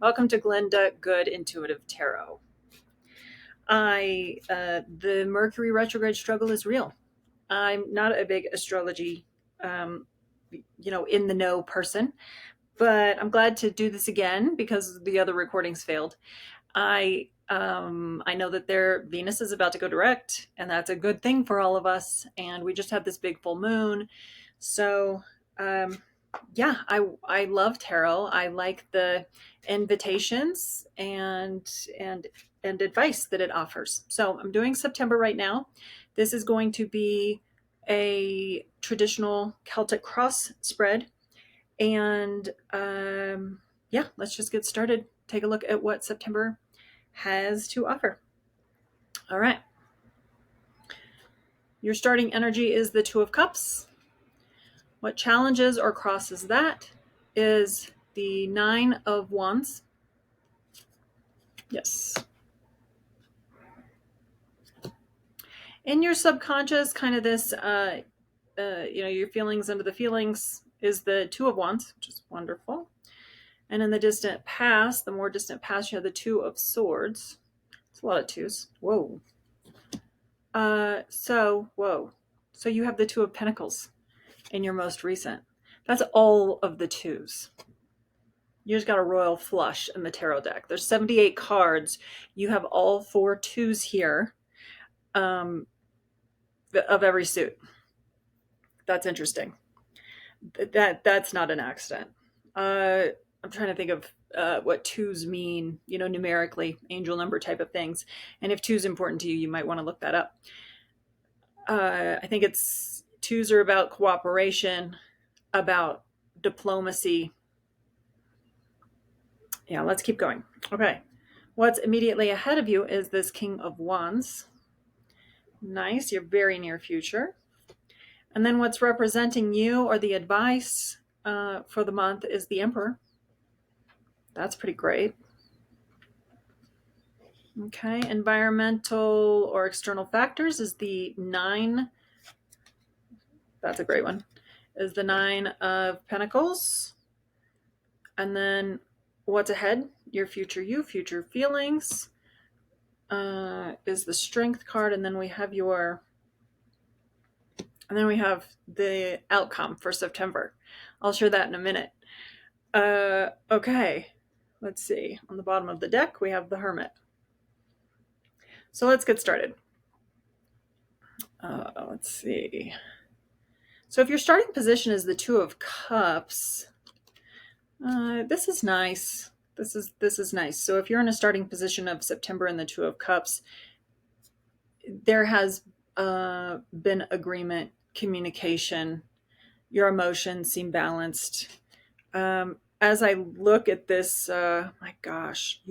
Welcome to Glinda Good Intuitive Tarot. The Mercury retrograde struggle is real. I'm not a big astrology, um, in the know person, but I'm glad to do this again because the other recordings failed. I know that their Venus is about to go direct, and that's a good thing for all of us. And we just had this big full moon, so um, yeah, I love tarot. I like the invitations and and advice that it offers. So I'm doing September right now. This is going to be a traditional Celtic cross spread, and yeah, let's just get started. Take a look at what September has to offer. All right. Your starting energy is the Two of Cups. What challenges or crosses that is the Nine of Wands. Yes. In your subconscious, kind of this, your feelings under the feelings is the Two of Wands, which is wonderful. And in the distant past, the more distant past, you have the Two of Swords. It's a lot of twos. Whoa. Whoa. So you have the Two of Pentacles in your most recent. That's all of the twos. You just got a royal flush in the tarot deck. There's 78 cards. You have all four twos here, of every suit. That's interesting. That's not an accident. I'm trying to think of what twos mean, numerically, angel number type of things. And if two is important to you, you might want to look that up. I think it's twos are about cooperation, about diplomacy. Yeah, let's keep going. Okay. What's immediately ahead of you is this King of Wands. Nice, your very near future. And then what's representing you or the advice for the month is the Emperor. That's pretty great. Okay, environmental or external factors is the 9. That's a great one. Is the 9 of Pentacles. And then what's ahead? Your future you, future feelings is the Strength card. And then we have the outcome for September. I'll share that in a minute. Okay, let's see. On the bottom of the deck, we have the Hermit. So let's get started. Let's see. So if your starting position is the Two of Cups, this is nice. This is nice. So if you're in a starting position of September in the Two of Cups, there has been agreement, communication. Your emotions seem balanced. As I look at this, my gosh,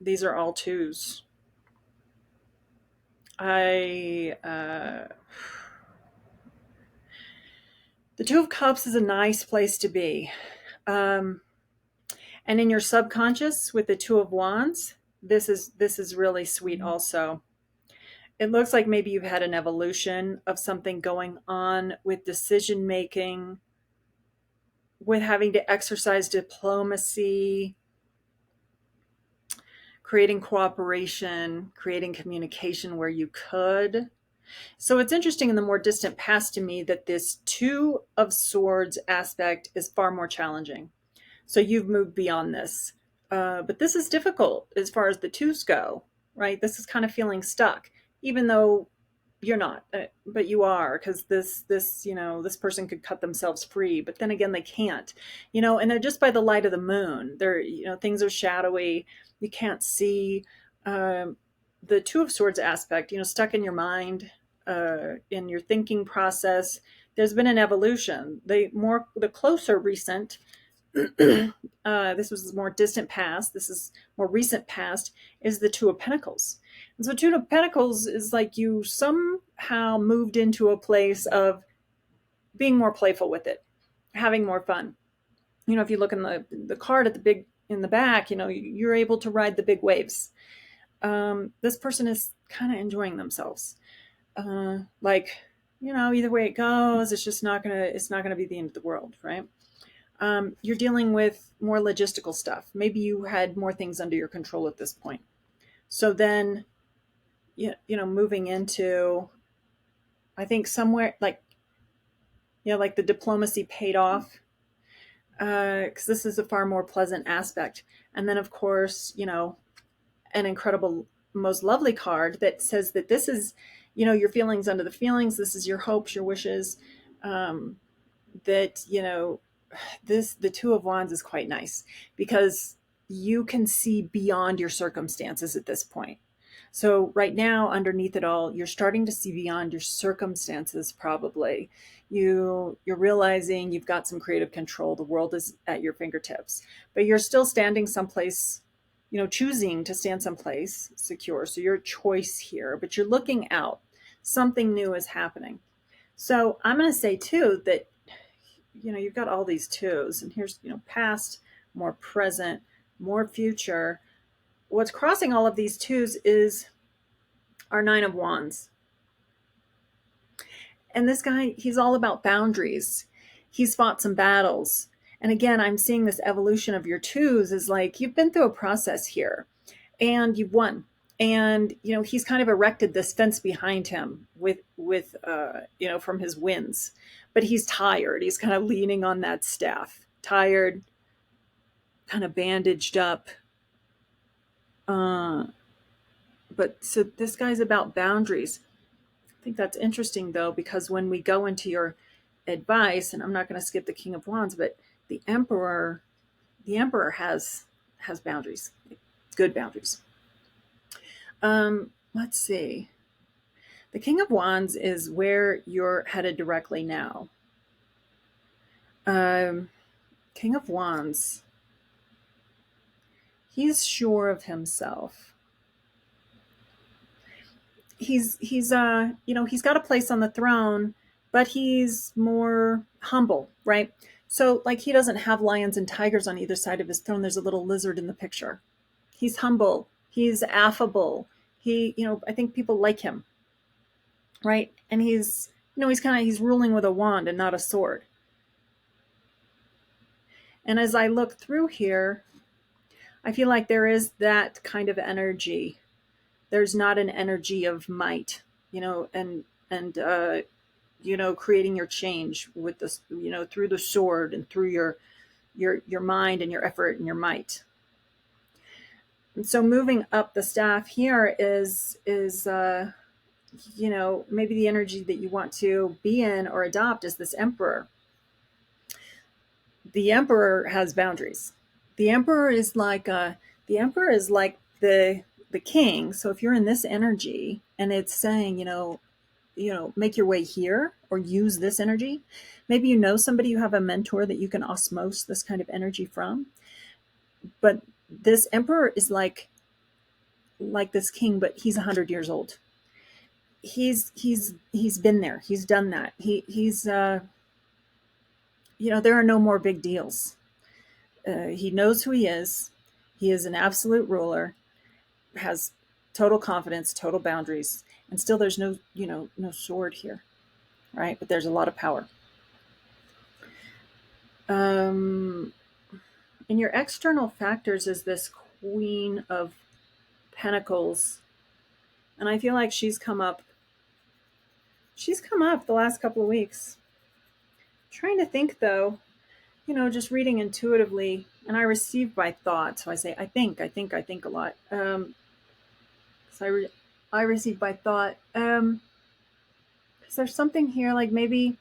these are all twos. The Two of Cups is a nice place to be. And in your subconscious with the Two of Wands, this is really sweet also. It looks like maybe you've had an evolution of something going on with decision making, with having to exercise diplomacy, creating cooperation, creating communication where you could. So it's interesting in the more distant past to me that this Two of Swords aspect is far more challenging. So you've moved beyond this. But this is difficult as far as the twos go, right? This is kind of feeling stuck, even though you're not, but you are, because this person could cut themselves free, but then again, they can't, and they're just by the light of the moon. They're, things are shadowy. You can't see. The Two of Swords aspect, stuck in your mind, in your thinking process. There's been an evolution. The closer recent, this was more distant past. This is more recent past. Is the Two of Pentacles. And so Two of Pentacles is like you somehow moved into a place of being more playful with it, having more fun. If you look in the card at in the back, you're able to ride the big waves. This person is kind of enjoying themselves. Either way it goes, it's not gonna be the end of the world, right? You're dealing with more logistical stuff. Maybe you had more things under your control at this point. So then, moving into, I think somewhere like, like the diplomacy paid off, because this is a far more pleasant aspect. And then, of course, an incredible, most lovely card that says that this is, your feelings under the feelings. This is your hopes, your wishes. Um, that, the Two of Wands is quite nice because you can see beyond your circumstances at this point. So right now, underneath it all, you're starting to see beyond your circumstances. Probably, you're realizing you've got some creative control. The world is at your fingertips, but you're still standing someplace, choosing to stand someplace secure. So your choice here, but you're looking out. Something new is happening. So I'm going to say too that you've got all these twos, and here's past, more present, more future. What's crossing all of these twos is our Nine of Wands. And this guy, he's all about boundaries. He's fought some battles. And again, I'm seeing this evolution of your twos is like you've been through a process here and you've won. And he's kind of erected this fence behind him with from his wins. But he's tired. He's kind of leaning on that staff. Tired, kind of bandaged up. But so this guy's about boundaries. I think that's interesting though, because when we go into your advice, and I'm not going to skip the King of Wands, but the Emperor has boundaries, good boundaries. Let's see. The King of Wands is where you're headed directly now. King of Wands, he's sure of himself. He's got a place on the throne, but he's more humble, right? So like he doesn't have lions and tigers on either side of his throne. There's a little lizard in the picture. He's humble. He's affable. I think people like him, right? And he's ruling with a wand and not a sword. And as I look through here, I feel like there is that kind of energy. There's not an energy of might, and creating your change with this, through the sword and through your mind and your effort and your might. And so moving up the staff here is maybe the energy that you want to be in or adopt is this Emperor. The Emperor has boundaries. The Emperor is like the king. So if you're in this energy and it's saying, make your way here or use this energy, maybe somebody, you have a mentor that you can osmose this kind of energy from. But this Emperor is like this king, but he's 100 years old. He's been there. He's done that. He's there are no more big deals. He knows who he is. He is an absolute ruler, has total confidence, total boundaries, and still there's no sword here, right? But there's a lot of power. In your external factors is this Queen of Pentacles, and I feel like she's come up the last couple of weeks. I'm trying to think though, just reading intuitively, and I receive by thought. So I say, I think a lot. So I receive by thought. Because there's something here, like maybe,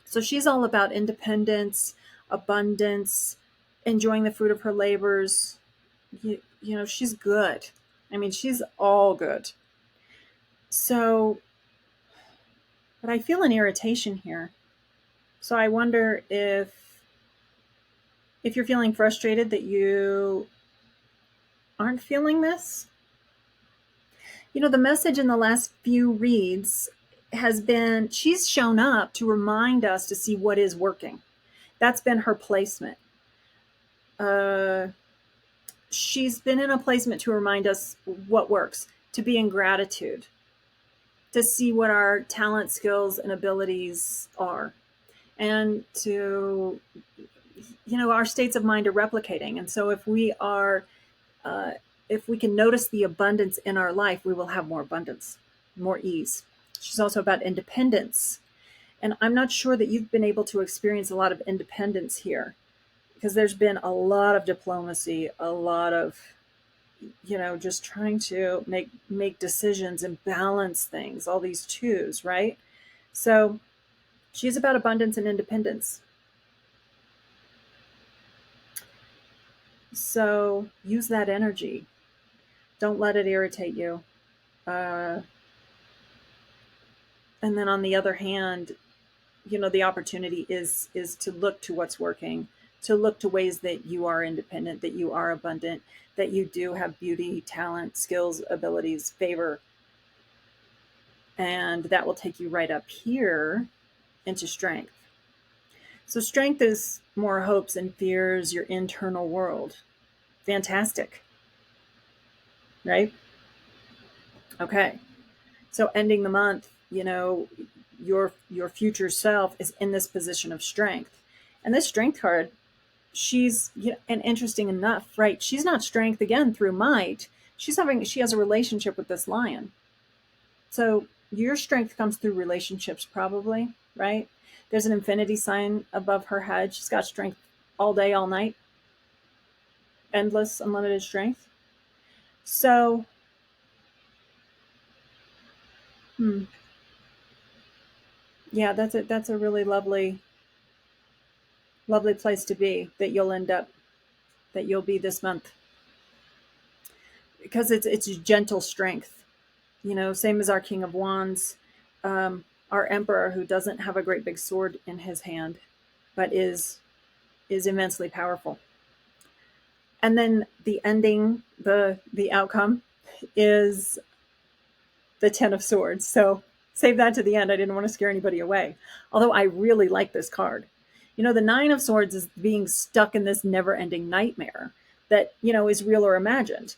so she's all about independence, abundance, enjoying the fruit of her labors. She's good. I mean, she's all good. So, but I feel an irritation here. So I wonder if you're feeling frustrated that you aren't feeling this. The message in the last few reads has been, she's shown up to remind us to see what is working. That's been her placement. She's been in a placement to remind us what works, to be in gratitude, to see what our talent, skills, and abilities are, and to our states of mind are replicating. And so uh, if we can notice the abundance in our life, we will have more abundance, more ease. She's also about independence. And I'm not sure that you've been able to experience a lot of independence here, because there's been a lot of diplomacy, a lot of, just trying to make decisions and balance things, all these twos, right? So she's about abundance and independence. So use that energy. Don't let it irritate you. Uh, and then on the other hand, the opportunity is to look to what's working, to look to ways that you are independent, that you are abundant, that you do have beauty, talent, skills, abilities, favor, and that will take you right up here into strength. So strength is more hopes and fears, your internal world. Fantastic, right? Okay. So ending the month, your future self is in this position of strength. And this strength card, she's, and interesting enough, right? She's not strength again through might. She has a relationship with this lion. So your strength comes through relationships, probably, right? There's an infinity sign above her head. She's got strength all day, all night, endless, unlimited strength. So, hmm, yeah, that's a really lovely place to be, that you'll be this month, because it's gentle strength. Same as our King of Wands, our Emperor, who doesn't have a great big sword in his hand, but is immensely powerful. And then the ending, the outcome, is the Ten of Swords. So save that to the end. I didn't want to scare anybody away. Although I really like this card. The Nine of Swords is being stuck in this never-ending nightmare that, is real or imagined.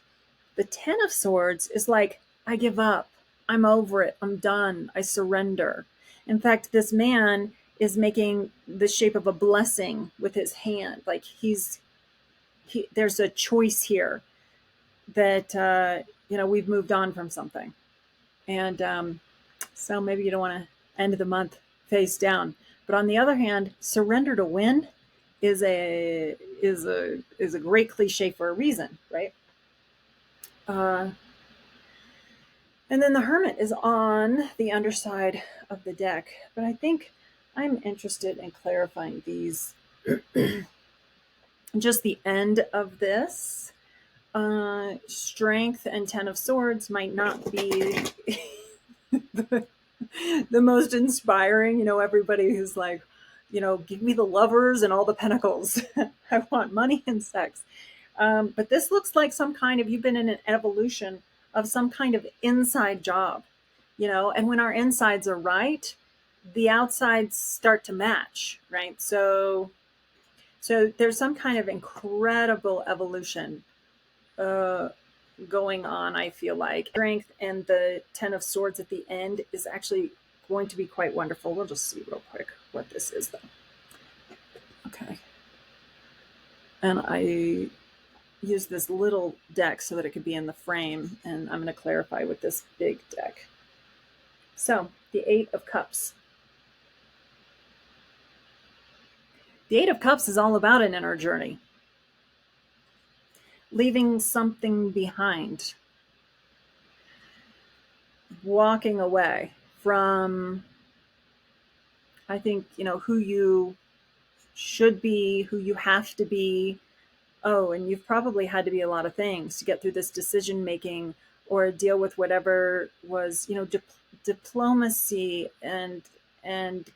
The Ten of Swords is like, I give up. I'm over it. I'm done. I surrender. In fact, this man is making the shape of a blessing with his hand. Like there's a choice here that, we've moved on from something. And so maybe you don't want to end the month face down. But on the other hand, surrender to win is a great cliche for a reason, right? Uh, and then the Hermit is on the underside of the deck. But I think I'm interested in clarifying these. Just the end of this. Strength and Ten of Swords might not be the most inspiring. Everybody who's like, give me the lovers and all the pentacles. I want money and sex. But this looks like you've been in an evolution of some kind of inside job, and when our insides are right, the outsides start to match, right? So there's some kind of incredible evolution going on, I feel like. Strength and the Ten of Swords at the end is actually going to be quite wonderful. We'll just see real quick what this is, though. Okay. And I use this little deck so that it could be in the frame, and I'm going to clarify with this big deck. So, the Eight of Cups. The Eight of Cups is all about an inner journey. Leaving something behind. Walking away from, I think, who you should be, who you have to be. Oh, and you've probably had to be a lot of things to get through this decision making or deal with whatever was, diplomacy and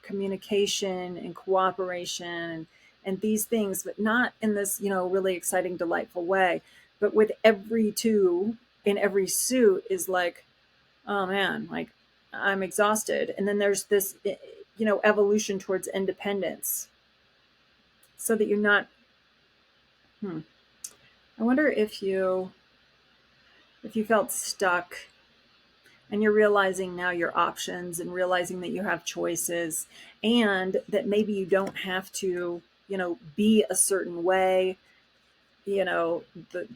communication and cooperation and these things, but not in this, really exciting, delightful way. But with every two in every suit is like, oh man, like I'm exhausted. And then there's this, evolution towards independence, so that you're not, I wonder if you felt stuck and you're realizing now your options and realizing that you have choices, and that maybe you don't have to be a certain way, the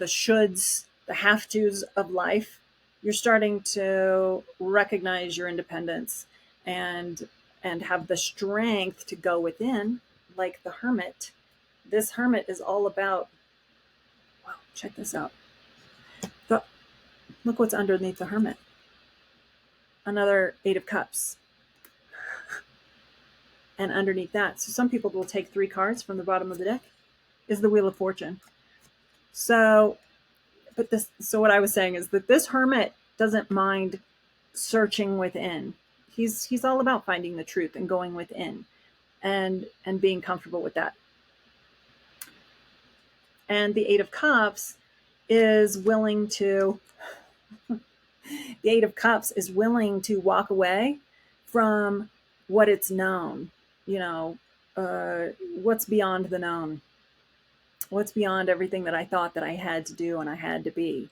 shoulds, the have tos of life. You're starting to recognize your independence and have the strength to go within, like the hermit. This hermit is all about, wow, check this out. The, Look what's underneath the hermit. Another 8 of Cups. And underneath that, so some people will take 3 cards from the bottom of the deck, is the Wheel of Fortune. So what I was saying is that this hermit doesn't mind searching within. He's all about finding the truth and going within and being comfortable with that. And the 8 of Cups is willing to the 8 of Cups is willing to walk away from what it's known, what's beyond the known, what's beyond everything that I thought that I had to do and I had to be,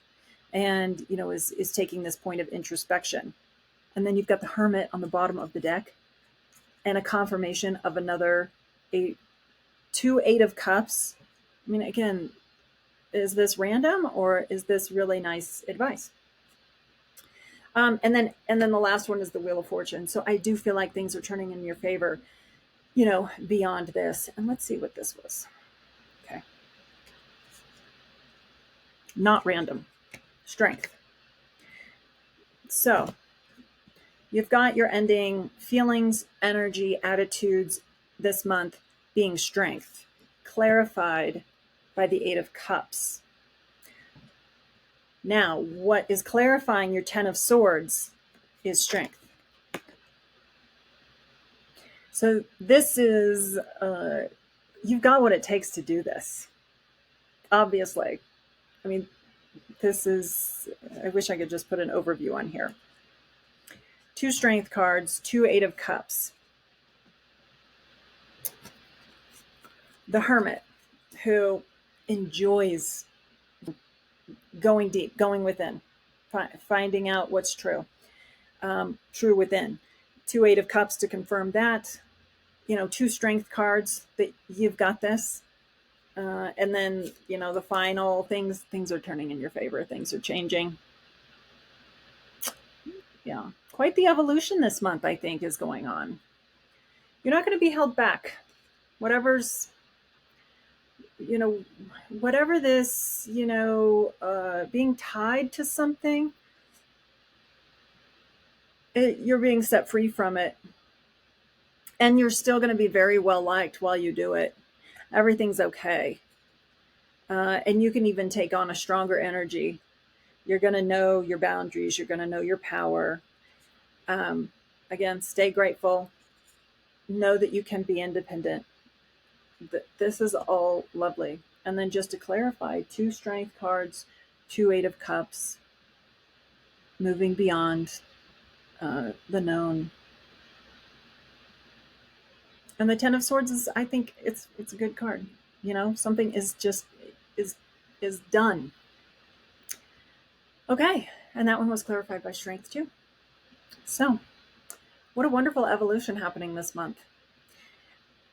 and is taking this point of introspection. And then you've got the hermit on the bottom of the deck, and a confirmation of another 2 8 of Cups. I mean, again, is this random or is this really nice advice? And then the last one is the Wheel of Fortune. So I do feel like things are turning in your favor, beyond this. And let's see what this was. Okay. Not random. Strength. So you've got your ending feelings, energy, attitudes this month being strength, clarified by the 8 of Cups. Now, what is clarifying your 10 of Swords is strength. So this is, you've got what it takes to do this. Obviously. I mean, this is, I wish I could just put an overview on here. 2 strength cards, 2 8 of Cups. The hermit, who enjoys going deep, going within, finding out what's true, true within. 2 8 of Cups to confirm that. 2 strength cards that you've got this. And then, the final things are turning in your favor. Things are changing. Yeah. Quite the evolution this month, I think, is going on. You're not going to be held back. Whatever's, whatever this, being tied to something, you're being set free from it. And you're still going to be very well liked while you do it. Everything's okay. And you can even take on a stronger energy. You're going to know your boundaries. You're going to know your power. Again, stay grateful. Know that you can be independent. This is all lovely. And then just to clarify, 2 strength cards, 2 8 of Cups, moving beyond the known. And the 10 of Swords is, I think it's a good card. Something is just is done. Okay, and that one was clarified by strength too. So, what a wonderful evolution happening this month.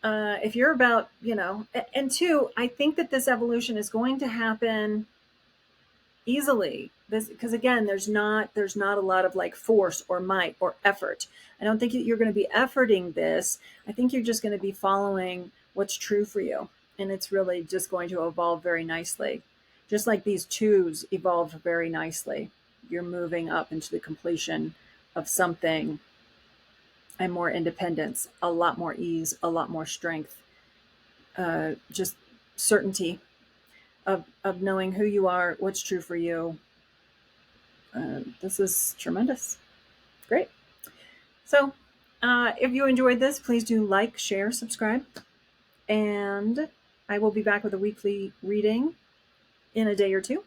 If you're about, and 2, I think that this evolution is going to happen easily. Because again, there's not a lot of like force or might or effort. I don't think you're going to be efforting this. I think you're just going to be following what's true for you, and it's really just going to evolve very nicely. Just like these 2s evolved very nicely. You're moving up into the completion of something, and more independence, a lot more ease, a lot more strength, just certainty of knowing who you are, what's true for you. This is tremendous. Great. So if you enjoyed this, please do like, share, subscribe. And I will be back with a weekly reading in a day or 2.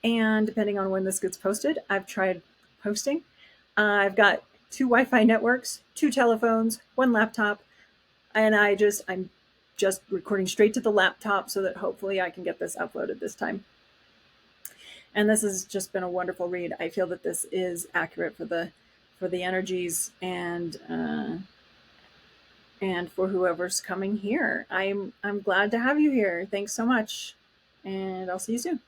And depending on when this gets posted, I've tried posting. I've got 2 Wi-Fi networks, 2 telephones, 1 laptop. And I'm just recording straight to the laptop so that hopefully I can get this uploaded this time. And this has just been a wonderful read. I feel that this is accurate for the energies, and And for whoever's coming here, I'm glad to have you here. Thanks so much. And I'll see you soon.